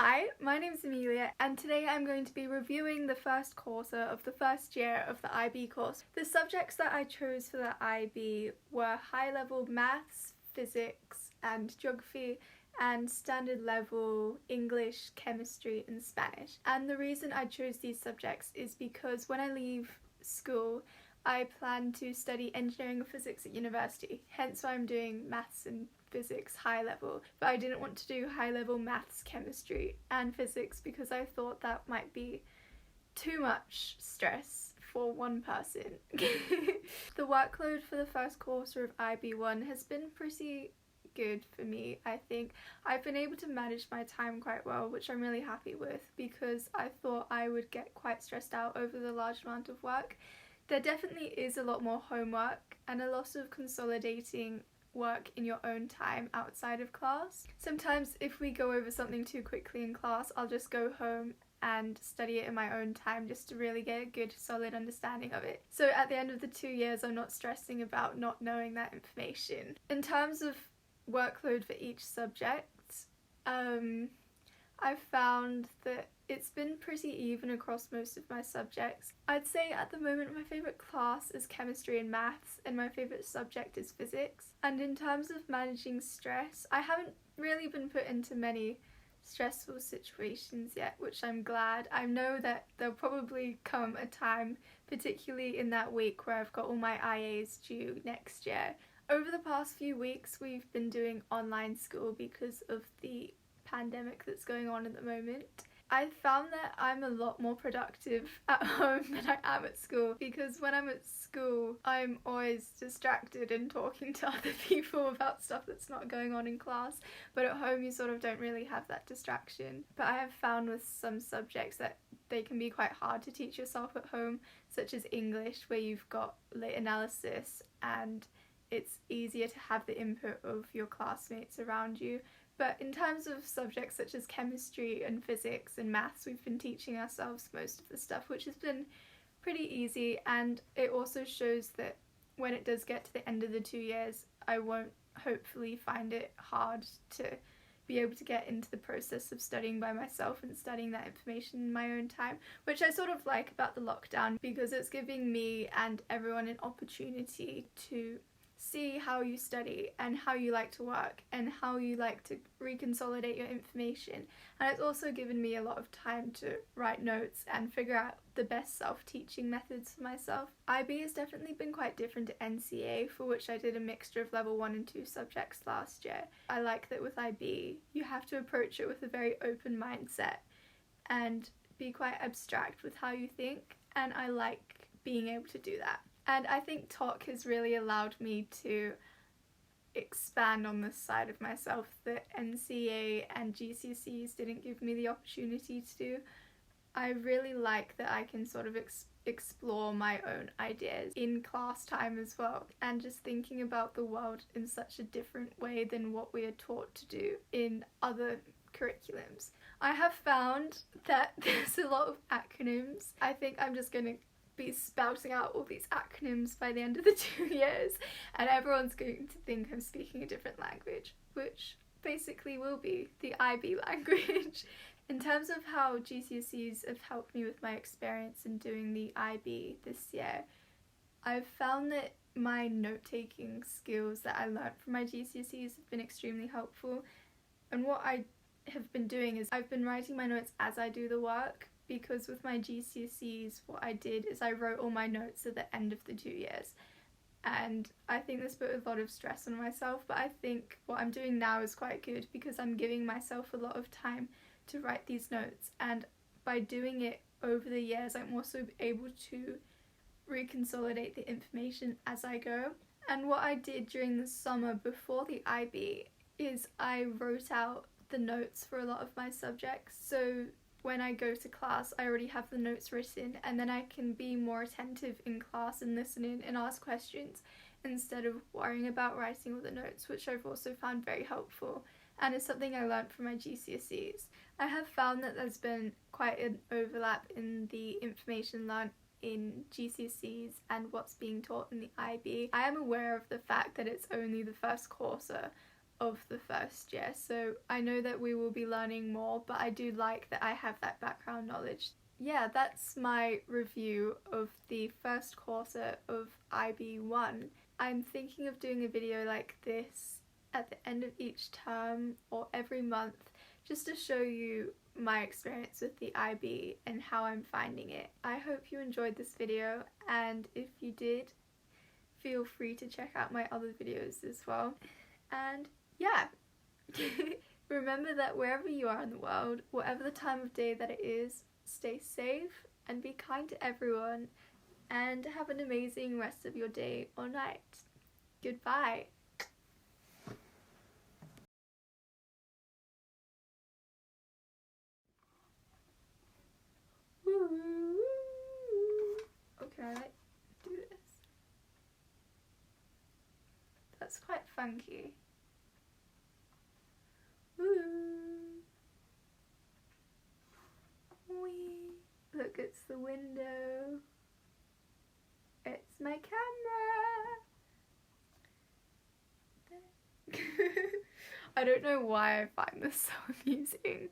Hi, my name's Amelia and today I'm going to be reviewing the first quarter of the first year of the IB course. The subjects that I chose for the IB were high-level maths, physics and geography and standard level English, chemistry and Spanish. And the reason I chose these subjects is because when I leave school I plan to study engineering and physics at university, hence why I'm doing maths and physics high level, but I didn't want to do high level maths, chemistry and physics because I thought that might be too much stress for one person. The workload for the first quarter of IB1 has been pretty good for me. I think I've been able to manage my time quite well, which I'm really happy with because I thought I would get quite stressed out over the large amount of work. There definitely is a lot more homework and a lot of consolidating work in your own time outside of class. Sometimes if we go over something too quickly in class, I'll just go home and study it in my own time just to really get a good solid understanding of it. So at the end of the 2 years I'm not stressing about not knowing that information. In terms of workload for each subject, I've found that it's been pretty even across most of my subjects. I'd say at the moment my favourite class is chemistry and maths and my favourite subject is physics. And in terms of managing stress, I haven't really been put into many stressful situations yet, which I'm glad. I know that there'll probably come a time, particularly in that week where I've got all my IAs due next year. Over the past few weeks we've been doing online school because of the pandemic that's going on at the moment. I found that I'm a lot more productive at home than I am at school because when I'm at school I'm always distracted and talking to other people about stuff that's not going on in class, but at home you sort of don't really have that distraction. But I have found with some subjects that they can be quite hard to teach yourself at home, such as English where you've got lit analysis and it's easier to have the input of your classmates around you. But in terms of subjects such as chemistry and physics and maths, we've been teaching ourselves most of the stuff, which has been pretty easy, and it also shows that when it does get to the end of the 2 years, I won't hopefully find it hard to be able to get into the process of studying by myself and studying that information in my own time, which I sort of like about the lockdown because it's giving me and everyone an opportunity to see how you study and how you like to work and how you like to reconsolidate your information. And it's also given me a lot of time to write notes and figure out the best self-teaching methods for myself. IB has definitely been quite different to NCA, for which I did a mixture of level 1 and 2 subjects last year. I like that with IB you have to approach it with a very open mindset and be quite abstract with how you think, and I like being able to do that. And I think TOC has really allowed me to expand on this side of myself that NCA and GCSEs didn't give me the opportunity to do. I really like that I can sort of explore my own ideas in class time as well, and just thinking about the world in such a different way than what we are taught to do in other curriculums. I have found that there's a lot of acronyms. I think I'm just going to be spouting out all these acronyms by the end of the 2 years and everyone's going to think I'm speaking a different language, which basically will be the IB language. In terms of how GCSEs have helped me with my experience in doing the IB this year, I've found that my note-taking skills that I learnt from my GCSEs have been extremely helpful, and what I have been doing is I've been writing my notes as I do the work, because with my GCSEs what I did is I wrote all my notes at the end of the 2 years, and I think this put a lot of stress on myself, but I think what I'm doing now is quite good because I'm giving myself a lot of time to write these notes, and by doing it over the years I'm also able to reconsolidate the information as I go. And what I did during the summer before the IB is I wrote out the notes for a lot of my subjects, so when I go to class I already have the notes written, and then I can be more attentive in class and listen in and ask questions instead of worrying about writing all the notes, which I've also found very helpful, and it's something I learnt from my GCSEs. I have found that there's been quite an overlap in the information learnt in GCSEs and what's being taught in the IB. I am aware of the fact that it's only the first quarter of the first year, so I know that we will be learning more, but I do like that I have that background knowledge. Yeah, that's my review of the first quarter of IB1. I'm thinking of doing a video like this at the end of each term or every month, just to show you my experience with the IB and how I'm finding it. I hope you enjoyed this video, and if you did, feel free to check out my other videos as well. And yeah, remember that wherever you are in the world, whatever the time of day that it is, stay safe and be kind to everyone, and have an amazing rest of your day or night. Goodbye. Okay, let's do this. That's quite funky. Wee. Look, it's the window. It's my camera. I don't know why I find this so amusing.